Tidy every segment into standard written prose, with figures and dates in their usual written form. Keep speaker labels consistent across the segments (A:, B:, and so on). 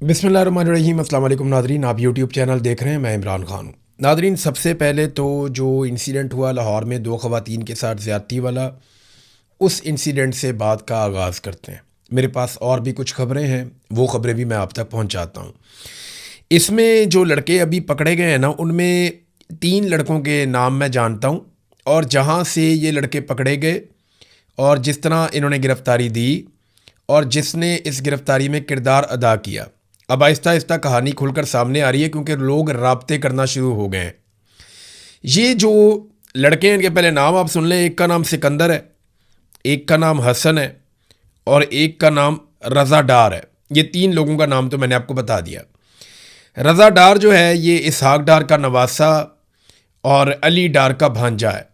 A: बिस्मिल्लाहिर्रहमानिर्रहीम। अस्सलाम वालेकुम नादरीन, आप यूट्यूब चैनल देख रहे हैं। मैं इमरान खान हूँ। नादरीन, सबसे पहले तो जो इंसिडेंट हुआ लाहौर में 2 ख़वातीन के साथ ज़्यादती वाला, उस इंसिडेंट से बात का आगाज़ करते हैं। मेरे पास और भी कुछ ख़बरें हैं, वो ख़बरें भी मैं आप तक पहुँचाता हूँ। इसमें जो लड़के अभी पकड़े गए हैं ना, उनमें 3 लड़कों के नाम मैं जानता हूँ, और जहाँ से ये लड़के पकड़े गए और जिस तरह इन्होंने गिरफ़्तारी दी और जिसने इस गिरफ़्तारी में किरदार अदा किया, अब आहिस्ता आहिस्ता कहानी खुलकर सामने आ रही है, क्योंकि लोग राब्ते करना शुरू हो गए हैं। ये जो लड़के हैं, इनके पहले नाम आप सुन लें। एक का नाम सिकंदर है, एक का नाम हसन है और एक का नाम रज़ा डार है। ये 3 लोगों का नाम तो मैंने आपको बता दिया। रज़ा डार जो है, ये इसहाक डार का नवासा और अली डार का भांजा है।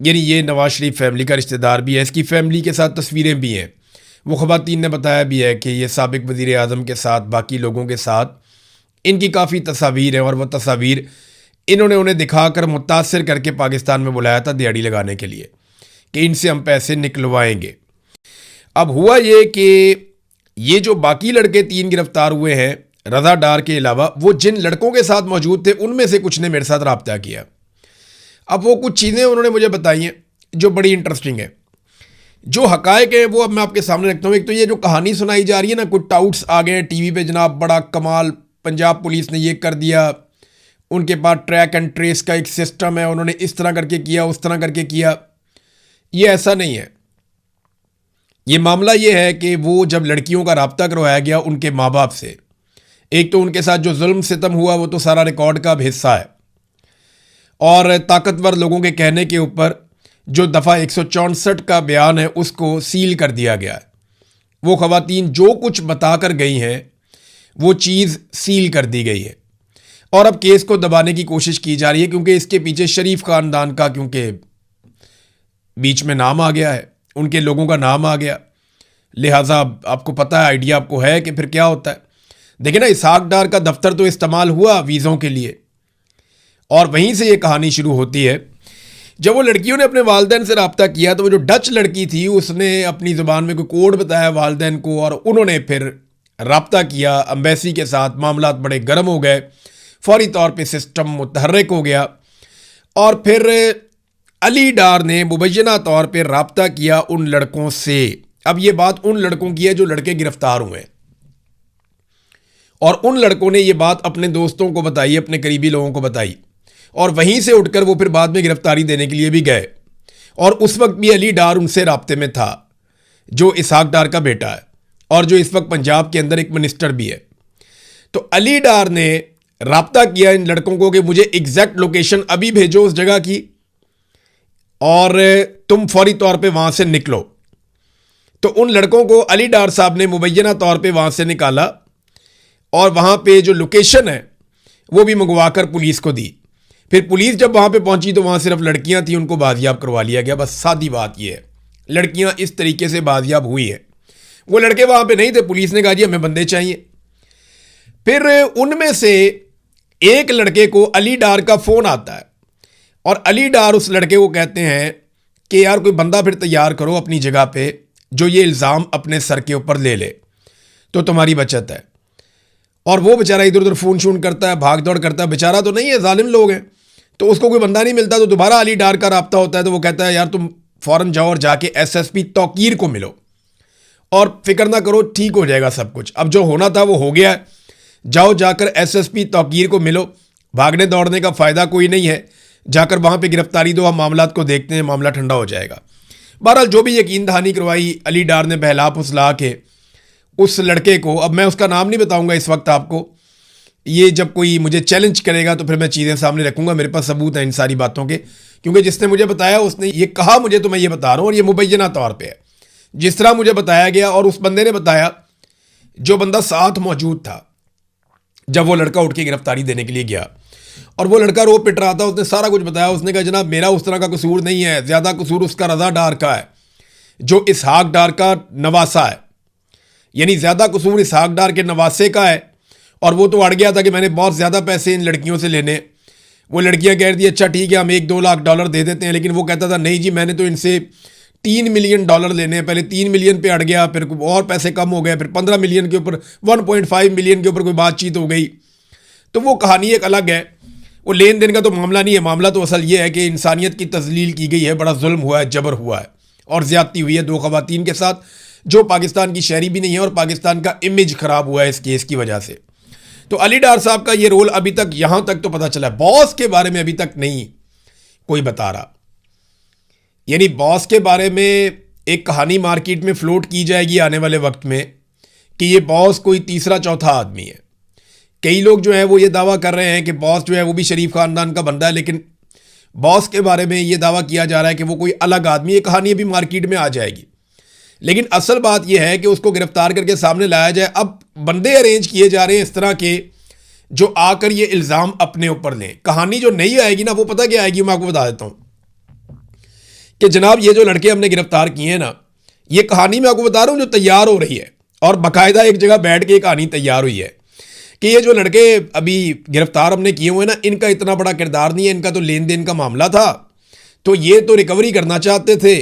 A: यानी ये नवाज शरीफ फैमिली का रिश्तेदार भी है। इसकी फैमिली के साथ तस्वीरें भी हैं। वो ख़वातीन ने बताया भी है कि ये साबिक़ वज़ीर आज़म के साथ, बाकी लोगों के साथ इनकी काफ़ी तस्वीर हैं, और वह तस्वीर इन्होंने उन्हें दिखाकर मुतासर करके पाकिस्तान में बुलाया था दिहाड़ी लगाने के लिए कि इनसे हम पैसे निकलवाएंगे। अब हुआ ये कि ये जो बाकी लड़के 3 गिरफ़्तार हुए हैं रज़ा डार के अलावा, वो जिन लड़कों के साथ मौजूद थे उनमें से कुछ ने मेरे साथ रब्ता किया। अब वो कुछ चीज़ें उन्होंने मुझे बताई हैं जो बड़ी इंटरेस्टिंग है। जो हकायक है वो अब मैं आपके सामने रखता हूँ। एक तो ये जो कहानी सुनाई जा रही है ना, कुछ टाउट्स आ गए टीवी पे, जनाब बड़ा कमाल, पंजाब पुलिस ने ये कर दिया, उनके पास ट्रैक एंड ट्रेस का एक सिस्टम है, उन्होंने इस तरह करके किया, उस तरह करके किया। ये ऐसा नहीं है। ये मामला ये है कि वो जब लड़कियों का रब्ता करवाया गया उनके माँ बाप से, एक तो उनके साथ जो जुल्म सितम हुआ वो तो सारा रिकॉर्ड का अब हिस्सा है, और ताकतवर लोगों के कहने के ऊपर जो दफ़ा 164 का बयान है उसको सील कर दिया गया है। वो ख़वातीन जो कुछ बताकर गई हैं वो चीज़ सील कर दी गई है, और अब केस को दबाने की कोशिश की जा रही है, क्योंकि इसके पीछे शरीफ ख़ानदान का, क्योंकि बीच में नाम आ गया है, उनके लोगों का नाम आ गया, लिहाजा आपको पता है, आइडिया आपको है कि फिर क्या होता है। देखिए ना, इसहाक डार का दफ्तर तो इस्तेमाल हुआ वीज़ों के लिए, और वहीं से ये कहानी शुरू होती है। जब वो लड़कियों ने अपने वालिदैन से रब्ता किया तो वो जो डच लड़की थी उसने अपनी ज़ुबान में कोई कोड बताया वालिदैन को, और उन्होंने फिर रब्ता किया एम्बेसी के साथ। मामलात बड़े गर्म हो गए, फौरी तौर पे सिस्टम मुतहर्रिक हो गया, और फिर अली डार ने मुबैना तौर पे रब्ता किया उन लड़कों से। अब ये बात उन लड़कों की है जो लड़के गिरफ्तार हुए, और उन लड़कों ने ये बात अपने दोस्तों को बताई, अपने करीबी लोगों को बताई, और वहीं से उठकर वो फिर बाद में गिरफ्तारी देने के लिए भी गए। और उस वक्त भी अली डार उनसे राब्ते में था, जो इसहाक डार का बेटा है और जो इस वक्त पंजाब के अंदर एक मिनिस्टर भी है। तो अली डार ने राब्ता किया इन लड़कों को कि मुझे एग्जैक्ट लोकेशन अभी भेजो उस जगह की, और तुम फौरी तौर पे वहां से निकलो। तो उन लड़कों को अली डार साहब ने मुबैना तौर पे वहां से निकाला, और वहां पे जो लोकेशन है वो भी मंगवाकर पुलिस को दी। फिर पुलिस जब वहां पे पहुंची तो वहां सिर्फ लड़कियां थी, उनको बाजियाब करवा लिया गया। बस सादी बात यह है, लड़कियां इस तरीके से बाजियाब हुई हैं। वो लड़के वहां पे नहीं थे, पुलिस ने कहा जी हमें बंदे चाहिए। फिर उनमें से एक लड़के को अली डार का फोन आता है, और अली डार उस लड़के को कहते हैं कि यार कोई बंदा फिर तैयार करो अपनी जगह पे जो ये इल्ज़ाम अपने सर के ऊपर ले ले, तो तुम्हारी बचत है। और वो बेचारा इधर उधर फ़ोन शून करता है, भाग दौड़ करता है, बेचारा तो नहीं है, जालिम लोग हैं, तो उसको कोई बंदा नहीं मिलता। तो दोबारा अली डार का रब्ता होता है, तो वो कहता है यार तुम फ़ौरन जाओ और जाके एसएसपी तौकीर को मिलो, और फिक्र ना करो, ठीक हो जाएगा सब कुछ। अब जो होना था वो हो गया है, जाओ जाकर एसएसपी तौकीर को मिलो। भागने दौड़ने का फ़ायदा कोई नहीं है, जाकर वहाँ पर गिरफ्तारी दो, हम मामलात को देखते हैं, मामला ठंडा हो जाएगा। बहरहाल जो भी यकीन दहानी करवाई अली डार ने बहला फुसला के उस लड़के को, अब मैं उसका नाम नहीं बताऊंगा इस वक्त आपको, ये जब कोई मुझे चैलेंज करेगा तो फिर मैं चीज़ें सामने रखूंगा, मेरे पास सबूत है इन सारी बातों के, क्योंकि जिसने मुझे बताया उसने ये कहा मुझे, तो मैं ये बता रहा हूँ, और ये मुबैना तौर पे है जिस तरह मुझे बताया गया। और उस बंदे ने बताया, जो बंदा साथ मौजूद था जब वो लड़का उठ के गिरफ्तारी देने के लिए गया, और वो लड़का रो पिट रहा था, उसने सारा कुछ बताया। उसने कहा जनाब मेरा उस तरह का कसूर नहीं है, ज़्यादा कसूर उसका रज़ा डार का है जो इसहाक डार का नवासा है, यानी ज़्यादा कसूर इसहाक डार के नवासे का है। और वो तो अड़ गया था कि मैंने बहुत ज़्यादा पैसे इन लड़कियों से लेने। वो लड़कियां कह रही थी अच्छा ठीक है हम $1-2 लाख दे देते हैं, लेकिन वो कहता था नहीं जी मैंने तो इनसे $3 मिलियन लेने हैं। पहले 3 मिलियन पे अड़ गया, फिर और पैसे कम हो गए, फिर 15 मिलियन के ऊपर, 1.5 मिलियन के ऊपर कोई बातचीत हो गई। तो वो कहानी एक अलग है, वो लेन देन का तो मामला नहीं है। मामला तो असल ये है कि इंसानियत की तजलील की गई है, बड़ा जुल्म हुआ है, जबर हुआ है और ज़्यादती हुई है 2 ख़वातीन के साथ, जो पाकिस्तान की शहरी भी नहीं है, और पाकिस्तान का इमेज ख़राब हुआ है इस केस की वजह से। तो अली डार साहब का ये रोल अभी तक, यहाँ तक तो पता चला है, बॉस के बारे में अभी तक नहीं कोई बता रहा। यानी बॉस के बारे में एक कहानी मार्केट में फ्लोट की जाएगी आने वाले वक्त में कि ये बॉस कोई तीसरा चौथा आदमी है। कई लोग जो है वो ये दावा कर रहे हैं कि बॉस जो है वो भी शरीफ खानदान का बंदा है, लेकिन बॉस के बारे में ये दावा किया जा रहा है कि वो कोई अलग आदमी है। कहानी अभी मार्केट में आ जाएगी, लेकिन असल बात यह है कि उसको गिरफ्तार करके सामने लाया जाए। अब बंदे अरेंज किए जा रहे हैं इस तरह के जो आकर ये इल्ज़ाम अपने ऊपर लें। कहानी जो नहीं आएगी ना, वो पता क्या आएगी, मैं आपको बता देता हूँ कि जनाब ये जो लड़के हमने गिरफ्तार किए हैं ना, ये कहानी मैं आपको बता रहा हूँ जो तैयार हो रही है, और बाकायदा एक जगह बैठ के कहानी तैयार हुई है कि ये जो लड़के अभी गिरफ्तार हमने किए हुए ना, इनका इतना बड़ा किरदार नहीं है, इनका तो लेन देन का मामला था, तो ये तो रिकवरी करना चाहते थे,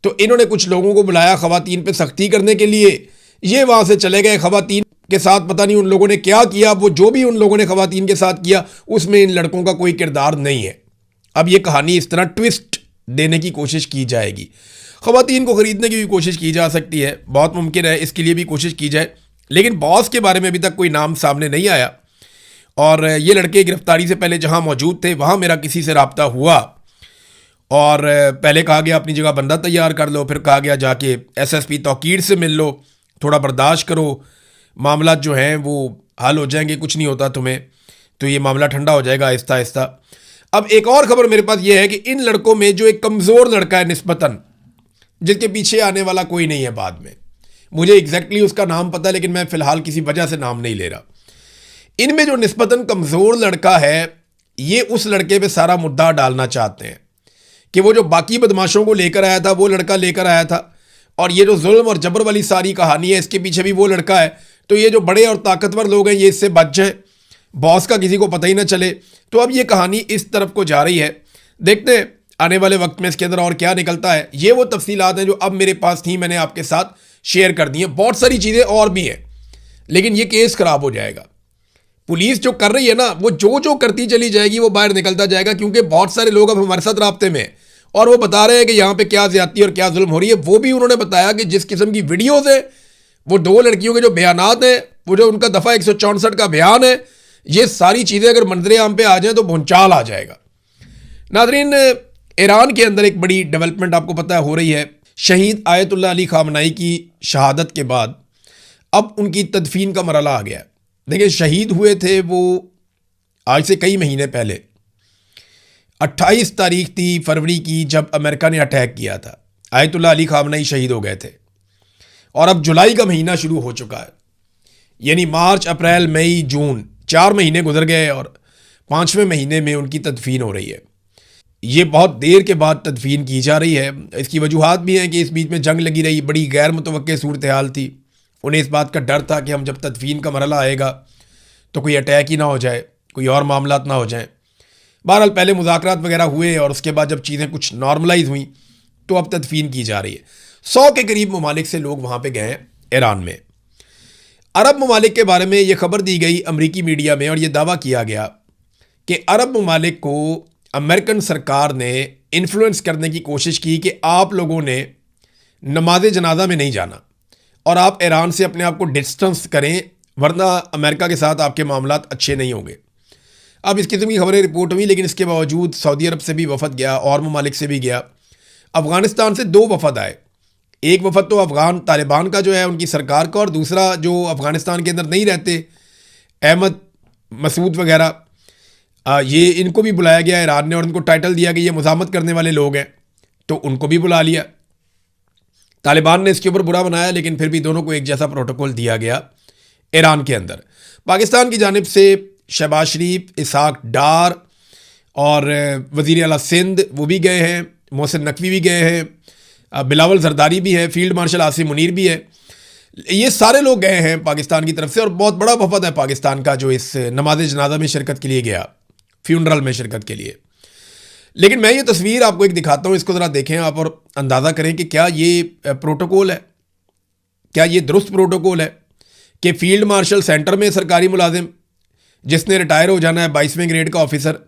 A: तो इन्होंने कुछ लोगों को बुलाया ख़वातीन पे सख्ती करने के लिए, ये वहाँ से चले गए। ख़वातीन के साथ पता नहीं उन लोगों ने क्या किया, वो जो भी उन लोगों ने ख़वातीन के साथ किया उसमें इन लड़कों का कोई किरदार नहीं है। अब ये कहानी इस तरह ट्विस्ट देने की कोशिश की जाएगी। ख़वातीन को ख़रीदने की भी कोशिश की जा सकती है, बहुत मुमकिन है इसके लिए भी कोशिश की जाए, लेकिन बॉस के बारे में अभी तक कोई नाम सामने नहीं आया। और ये लड़के गिरफ्तारी से पहले जहां मौजूद थे वहां मेरा किसी से रब्ता हुआ, और पहले कहा गया अपनी जगह बंदा तैयार कर लो, फिर कहा गया जाके एसएसपी तौकीर से मिल लो, थोड़ा बर्दाश्त करो, मामला जो हैं वो हल हो जाएंगे, कुछ नहीं होता तुम्हें, तो ये मामला ठंडा हो जाएगा आहिस्ता आहिस्ता। अब एक और खबर मेरे पास ये है कि इन लड़कों में जो एक कमज़ोर लड़का है निस्बतन, जिसके पीछे आने वाला कोई नहीं है बाद में, मुझे एग्जैक्टली उसका नाम पता है लेकिन मैं फ़िलहाल किसी वजह से नाम नहीं ले रहा। इनमें जो निस्बतन कमज़ोर लड़का है, ये उस लड़के पे सारा मुद्दा डालना चाहते हैं कि वो जो बाकी बदमाशों को लेकर आया था वो लड़का लेकर आया था, और ये जो जुल्म और जबर वाली सारी कहानी है इसके पीछे भी वो लड़का है, तो ये जो बड़े और ताकतवर लोग हैं ये इससे बच जाए, बॉस का किसी को पता ही ना चले। तो अब ये कहानी इस तरफ को जा रही है, देखते हैं आने वाले वक्त में इसके अंदर और क्या निकलता है। ये वो तफसीलात हैं जो अब मेरे पास थी, मैंने आपके साथ शेयर कर दी हैं। बहुत सारी चीज़ें और भी हैं, लेकिन ये केस खराब हो जाएगा। पुलिस जो कर रही है ना, वो जो जो करती चली जाएगी वो बाहर निकलता जाएगा, क्योंकि बहुत सारे लोग अब हमारे साथ राब्ते में हैं और वो बता रहे हैं कि यहाँ पे क्या ज्यादती और क्या जुल्म हो रही है। वो भी उन्होंने बताया कि जिस किस्म की वीडियोज़ है, वो 2 लड़कियों के जो बयानात हैं, वो जो उनका दफ़ा 164 का बयान है, ये सारी चीज़ें अगर मंजर आम पे आ जाएँ तो भूचाल आ जाएगा। नाज़रीन, ईरान के अंदर एक बड़ी डेवलपमेंट आपको पता है हो रही है। शहीद आयतुल्लाह अली ख़ामनाई की शहादत के बाद अब उनकी तदफीन का मरहला आ गया है। देखिए, शहीद हुए थे वो आज से कई महीने पहले, 28 तारीख थी फरवरी की, जब अमेरिका ने अटैक किया था। आयतुल्लाह अली ख़ामनाई शहीद हो गए थे, और अब जुलाई का महीना शुरू हो चुका है, यानी मार्च, अप्रैल, मई, जून, 4 महीने गुजर गए और 5वें महीने में उनकी तदफीन हो रही है। ये बहुत देर के बाद तदफीन की जा रही है। इसकी वजूहात भी हैं कि इस बीच में जंग लगी रही, बड़ी गैर मुतवक्के सूरत हाल थी। उन्हें इस बात का डर था कि हम जब तदफीन का मरहला आएगा तो कोई अटैक ही ना हो जाए, कोई और मामलात ना हो जाएं। बहरहाल पहले मुज़ाकरात वगैरह हुए और उसके बाद जब चीज़ें कुछ नॉर्मलाइज हुई तो अब तदफीन की जा रही है। 100 के करीब ममालिक से लोग वहाँ पर गए हैं ईरान में। अरब ममालिक के बारे में ये खबर दी गई अमरीकी मीडिया में, और ये दावा किया गया कि अरब ममालिक को अमेरिकन सरकार ने इन्फ्लुएंस करने की कोशिश की कि आप लोगों ने नमाज जनाजा में नहीं जाना और आप ईरान से अपने आप को डिस्टेंस करें, वरना अमेरिका के साथ आपके मामलात अच्छे नहीं होंगे। अब इस किस्म की खबरें रिपोर्ट हुई, लेकिन इसके बावजूद सऊदी अरब से भी वफद गया और ममालिक से भी गया। अफ़गानिस्तान से 2 वफद आए। एक वफद तो अफ़गान तालिबान का जो है उनकी सरकार का, और दूसरा जो अफ़गानिस्तान के अंदर नहीं रहते, अहमद मसूद वगैरह, ये इनको भी बुलाया गया ईरान ने, और उनको टाइटल दिया कि ये मुज़ाहमत करने वाले लोग हैं, तो उनको भी बुला लिया। तालिबान ने इसके ऊपर बुरा बनाया, लेकिन फिर भी दोनों को एक जैसा प्रोटोकॉल दिया गया ईरान के अंदर। पाकिस्तान की जानिब से शहबाज शरीफ, इसहाक डार और वज़ीर आला सिंध वो भी गए हैं, मोहसिन नकवी भी गए हैं, बिलावल जरदारी भी है, फील्ड मार्शल आसिम मुनीर भी है। ये सारे लोग गए हैं पाकिस्तान की तरफ से, और बहुत बड़ा वफद है पाकिस्तान का जो इस नमाज जनाजा में शिरकत के लिए गया, फ्यूनरल में शिरकत के लिए। लेकिन मैं ये तस्वीर आपको एक दिखाता हूँ, इसको ज़रा देखें आप और अंदाज़ा करें कि क्या ये प्रोटोकॉल है, क्या ये दुरुस्त प्रोटोकॉल है कि फील्ड मार्शल सेंटर में सरकारी मुलाजिम जिसने रिटायर हो जाना है 22वें ग्रेड का ऑफिसर,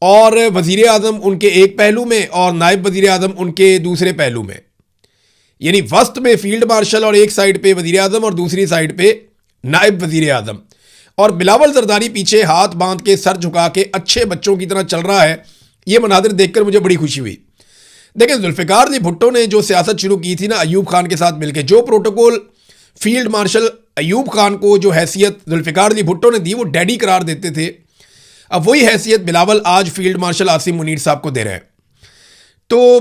A: और वज़ीर आज़म उनके एक पहलू में और नायब वज़ीर आज़म उनके दूसरे पहलू में, यानी वस्त में फील्ड मार्शल और एक साइड पे वज़ीर आज़म और दूसरी साइड पे नायब वज़ीर आज़म, और बिलावल जरदारी पीछे हाथ बांध के सर झुका के अच्छे बच्चों की तरह चल रहा है। ये मनाजिर देखकर मुझे बड़ी खुशी हुई। देखें, जुल्फ़िकार अली भुट्टो ने जो सियासत शुरू की थी ना अयूब खान के साथ मिलकर, जो protocol field marshal Ayub Khan को जो हैसियत जुल्फ़िकार अली भुट्टो ने दी वो डैडी करार देते थे, अब वही हैसियत बिलावल आज फील्ड मार्शल आसिम मुनीर साहब को दे रहे हैं। तो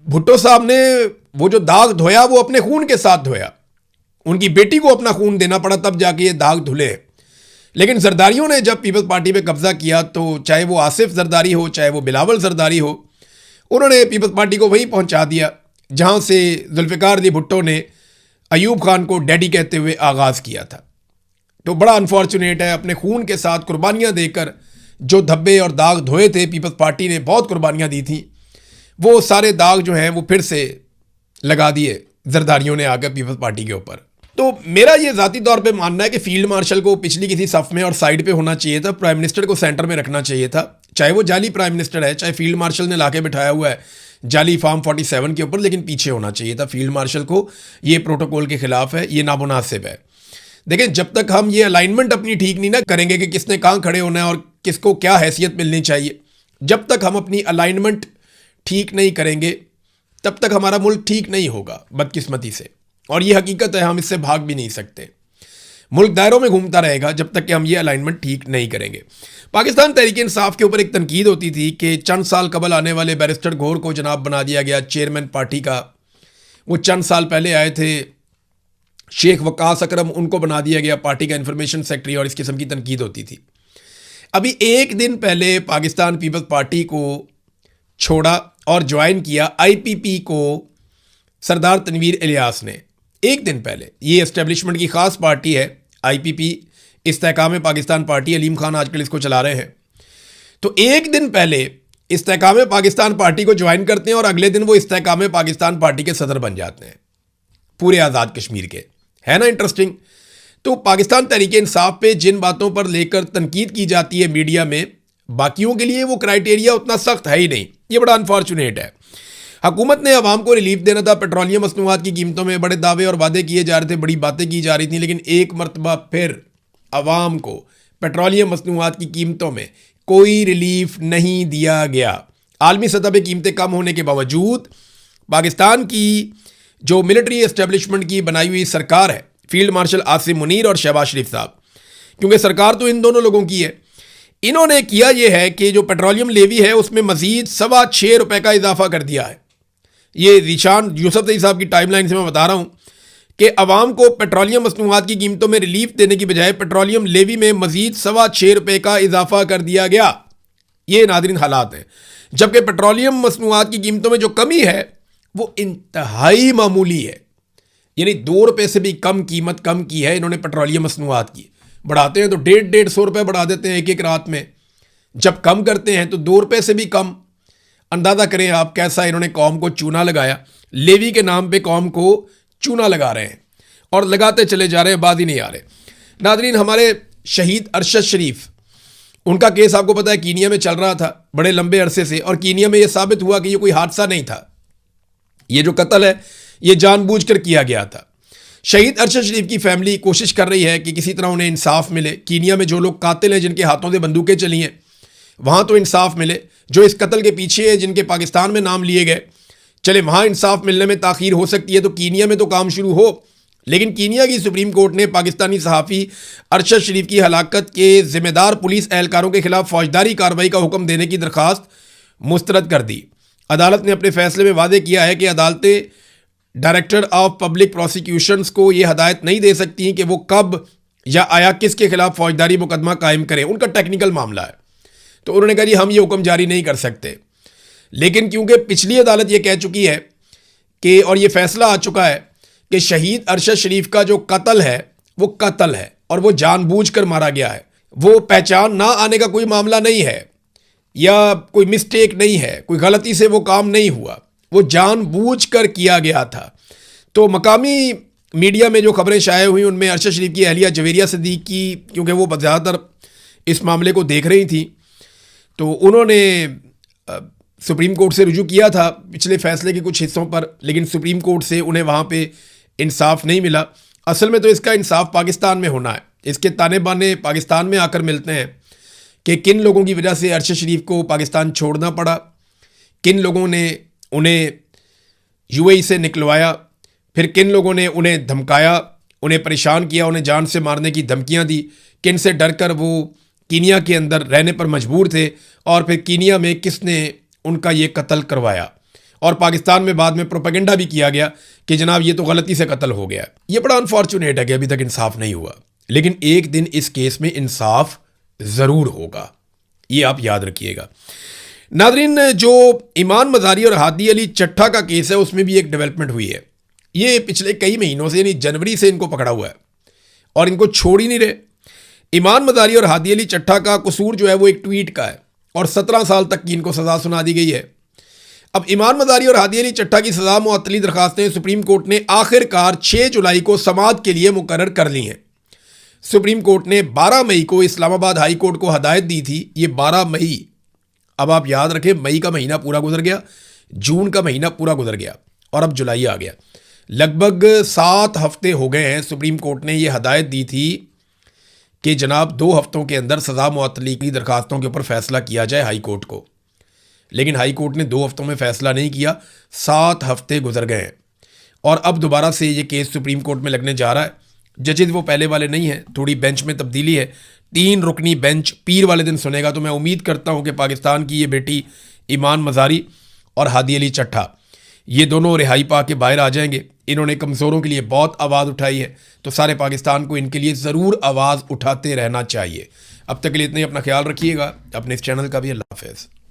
A: भुट्टो साहब ने वो जो दाग धोया वो अपने खून के साथ धोया, उनकी बेटी को अपना खून देना पड़ा तब जाके ये दाग धुले। लेकिन जरदारियों ने जब पीपल्स पार्टी पे कब्जा किया तो चाहे वो आसिफ जरदारी हो चाहे वो बिलावल जरदारी हो, उन्होंने पीपल्स पार्टी को वहीं पहुंचा दिया जहां से जुल्फ़िकार अली भुट्टो ने अयूब खान को डैडी कहते हुए आगाज़ किया था। तो बड़ा अनफॉर्चुनेट है, अपने खून के साथ कुर्बानियां देकर जो धब्बे और दाग धोए थे, पीपल्स पार्टी ने बहुत कुर्बानियां दी थी, वो सारे दाग जो हैं वो फिर से लगा दिए जरदारियों ने आकर पीपल्स पार्टी के ऊपर। तो मेरा ये ज़ाती तौर पे मानना है कि फील्ड मार्शल को पिछली किसी सफ़ में और साइड पे होना चाहिए था, प्राइम मिनिस्टर को सेंटर में रखना चाहिए था, चाहे वो जाली प्राइम मिनिस्टर है, चाहे फील्ड मार्शल ने लाके बिठाया हुआ है जाली फार्म 47 के ऊपर, लेकिन पीछे होना चाहिए था फील्ड मार्शल को। ये प्रोटोकॉल के खिलाफ है, ये नामुनासिब है। देखें, जब तक हम ये अलाइनमेंट अपनी ठीक नहीं ना करेंगे कि किसने कहाँ खड़े होना है और किसको क्या हैसियत मिलनी चाहिए, जब तक हम अपनी अलाइनमेंट ठीक नहीं करेंगे तब तक हमारा मुल्क ठीक नहीं होगा, बदकिस्मती से। और ये हकीकत है, हम इससे भाग भी नहीं सकते। मुल्क दायरों में घूमता रहेगा जब तक कि हम ये अलाइनमेंट ठीक नहीं करेंगे। पाकिस्तान तहरीक इंसाफ के ऊपर एक तनकीद होती थी कि चंद साल कबल आने वाले बैरिस्टर गौहर को जनाब बना दिया गया चेयरमैन पार्टी का। वो चंद साल पहले आए थे, शेख वकास अकरम, उनको बना दिया गया पार्टी का इंफॉर्मेशन सेक्रेटरी, और इस किस्म की तनकीद होती थी। अभी एक दिन पहले पाकिस्तान पीपल्स पार्टी को छोड़ा और ज्वाइन किया IPP को सरदार तनवीर इलियास ने। एक दिन पहले, ये एस्टेब्लिशमेंट की ख़ास पार्टी है IPP, इस्तेहकाम पाकिस्तान पार्टी, अलीम खान आजकल इसको चला रहे हैं। तो एक दिन पहले इस्तेहकाम पाकिस्तान पार्टी को ज्वाइन करते हैं और अगले दिन वो इस्तेहकाम पाकिस्तान पार्टी के सदर बन जाते हैं पूरे आज़ाद कश्मीर के। है ना इंटरेस्टिंग? तो पाकिस्तान तहरीक इंसाफ पे जिन बातों पर लेकर तनकीद की जाती है मीडिया में, बाकियों के लिए वो क्राइटेरिया उतना सख्त है ही नहीं। ये बड़ा अनफॉर्चुनेट है। हुकूमत ने अवाम को रिलीफ देना था, पेट्रोलियम मसनूआत की कीमतों में बड़े दावे और वादे किए जा रहे थे, बड़ी बातें की जा रही थी, लेकिन एक मरतबा फिर अवाम को पेट्रोलियम मसनूआत की कीमतों में कोई रिलीफ नहीं दिया गया। आलमी सतह पर कीमतें कम होने के बावजूद पाकिस्तान की जो मिलिट्री एस्टेब्लिशमेंट की बनाई हुई सरकार है, फील्ड मार्शल आसिम मुनीर और शहबाज शरीफ साहब, क्योंकि सरकार तो इन दोनों लोगों की है, इन्होंने किया यह है कि जो पेट्रोलियम लेवी है उसमें मजीद ₹6.25 का इजाफा कर दिया है। ये ज़ीशान यूसुफ साहब की टाइमलाइन से मैं बता रहा हूँ कि अवाम को पेट्रोलियम मसनूआत की कीमतों में रिलीफ देने की बजाय पेट्रोलियम लेवी में मजीद ₹6.25 का इजाफा कर दिया गया। ये नाज़रीन हालात हैं, जबकि पेट्रोलियम मसनूआत की कीमतों में जो कमी है वो इंतहाई मामूली है, यानी ₹2 से भी कम कीमत कम की है इन्होंने पेट्रोलियम मसनूआत की। बढ़ाते हैं तो 150-150 रुपये बढ़ा देते हैं एक एक रात में, जब कम करते हैं तो ₹2 से भी कम। अंदाज़ा करें आप कैसा इन्होंने कौम को चूना लगाया, लेवी के नाम पे कौम को चूना लगा रहे हैं और लगाते चले जा रहे हैं, बाद ही नहीं आ रहे। नाज़रीन, हमारे शहीद अरशद शरीफ, उनका केस आपको पता है कीनिया में चल रहा था बड़े लंबे अरसे से, और कीनिया में यह साबित हुआ कि ये कोई हादसा नहीं था, ये जो कत्ल है ये जानबूझकर किया गया था। शहीद अरशद शरीफ की फैमिली कोशिश कर रही है कि किसी तरह उन्हें इंसाफ मिले। कीनिया में जो लोग कातिल हैं, जिनके हाथों से बंदूकें चली हैं, वहाँ तो इंसाफ मिले। जो इस कत्ल के पीछे है, जिनके पाकिस्तान में नाम लिए गए, चले वहाँ इंसाफ मिलने में ताख़ीर हो सकती है तो कीनिया में तो काम शुरू हो। लेकिन कीनिया की सुप्रीम कोर्ट ने पाकिस्तानी सहाफ़ी अरशद शरीफ की हलाकत के ज़िम्मेदार पुलिस एहलकारों के खिलाफ फौजदारी कार्रवाई का हुक्म देने की दरख्वास्त मुस्तरद कर दी। अदालत ने अपने फैसले में वादे किया है कि अदालतें डायरेक्टर ऑफ पब्लिक प्रोसिक्यूशंस को ये हदायत नहीं दे सकती कि वो कब या आया किसके खिलाफ फौजदारी मुकदमा कायम करें, उनका टेक्निकल मामला है। तो उन्होंने कहा जी हम ये हुक्म जारी नहीं कर सकते। लेकिन क्योंकि पिछली अदालत ये कह चुकी है कि, और ये फैसला आ चुका है कि शहीद अरशद शरीफ का जो कत्ल है वो कत्ल है और वो जानबूझकर मारा गया है, वो पहचान ना आने का कोई मामला नहीं है। या कोई मिस्टेक नहीं है, कोई गलती से वो काम नहीं हुआ, वो जानबूझकर किया गया था। तो मकामी मीडिया में जो खबरें शाये हुई उनमें अरशद शरीफ की अहलिया जवेरिया सदीक की, क्योंकि वो ज़्यादातर इस मामले को देख रही थी, तो उन्होंने सुप्रीम कोर्ट से रुजू किया था पिछले फैसले के कुछ हिस्सों पर, लेकिन सुप्रीम कोर्ट से उन्हें वहाँ पे इंसाफ नहीं मिला। असल में तो इसका इंसाफ पाकिस्तान में होना है। इसके ताने बाने पाकिस्तान में आकर मिलते हैं कि किन लोगों की वजह से अरशद शरीफ को पाकिस्तान छोड़ना पड़ा, किन लोगों ने उन्हें यूएई से निकलवाया, फिर किन लोगों ने उन्हें धमकाया, उन्हें परेशान किया, उन्हें जान से मारने की धमकियां दी, किन से डरकर वो कीनिया के अंदर रहने पर मजबूर थे, और फिर कीनिया में किसने उनका ये कत्ल करवाया। और पाकिस्तान में बाद में प्रोपेगेंडा भी किया गया कि जनाब ये तो गलती से कत्ल हो गया। ये बड़ा अनफॉर्चुनेट है कि अभी तक इंसाफ नहीं हुआ, लेकिन एक दिन इस केस में इंसाफ ज़रूर होगा, ये आप याद रखिएगा। नादरीन, जो ईमान मज़ारी और हादी अली चट्ठा का केस है उसमें भी एक डेवलपमेंट हुई है। ये पिछले कई महीनों से यानी जनवरी से इनको पकड़ा हुआ है और इनको छोड़ ही नहीं रहे। ईमान मज़ारी और हादी अली चट्ठा का कसूर जो है वो एक ट्वीट का है और 17 साल तक की इनको सज़ा सुना दी गई है। अब ईमान मज़ारी और हादी अली चट्ठा की सज़ा मुअत्तली दरखास्तें सुप्रीम कोर्ट ने आखिरकार 6 जुलाई को समाअत के लिए मुकर्रर कर ली हैं। सुप्रीम कोर्ट ने 12 मई को इस्लामाबाद हाई कोर्ट को हदायत दी थी। ये 12 मई, अब आप याद रखें, मई का महीना पूरा गुजर गया, जून का महीना पूरा गुजर गया और अब जुलाई आ गया। लगभग 7 हफ्ते हो गए हैं। सुप्रीम कोर्ट ने यह हदायत दी थी कि जनाब 2 हफ्तों के अंदर सज़ा मुअत्तली की दरखास्तों के ऊपर फैसला किया जाए हाई कोर्ट को, लेकिन हाई कोर्ट ने 2 हफ्तों में फैसला नहीं किया। 7 हफ्ते गुजर गए हैं और अब दोबारा से ये केस सुप्रीम कोर्ट में लगने जा रहा है। जजेज वो पहले वाले नहीं हैं, थोड़ी बेंच में तब्दीली है। 3 रुकनी बेंच पीर वाले दिन सुनेगा। तो मैं उम्मीद करता हूँ कि पाकिस्तान की ये बेटी ईमान मज़ारी और हादी अली चट्ठा ये दोनों रिहाई पा के बाहर आ जाएंगे। इन्होंने कमज़ोरों के लिए बहुत आवाज़ उठाई है, तो सारे पाकिस्तान को इनके लिए ज़रूर आवाज़ उठाते रहना चाहिए। अब तक के लिए इतने, अपना ख्याल रखिएगा, अपने इस चैनल का भी। अल्लाह हाफ़िज़।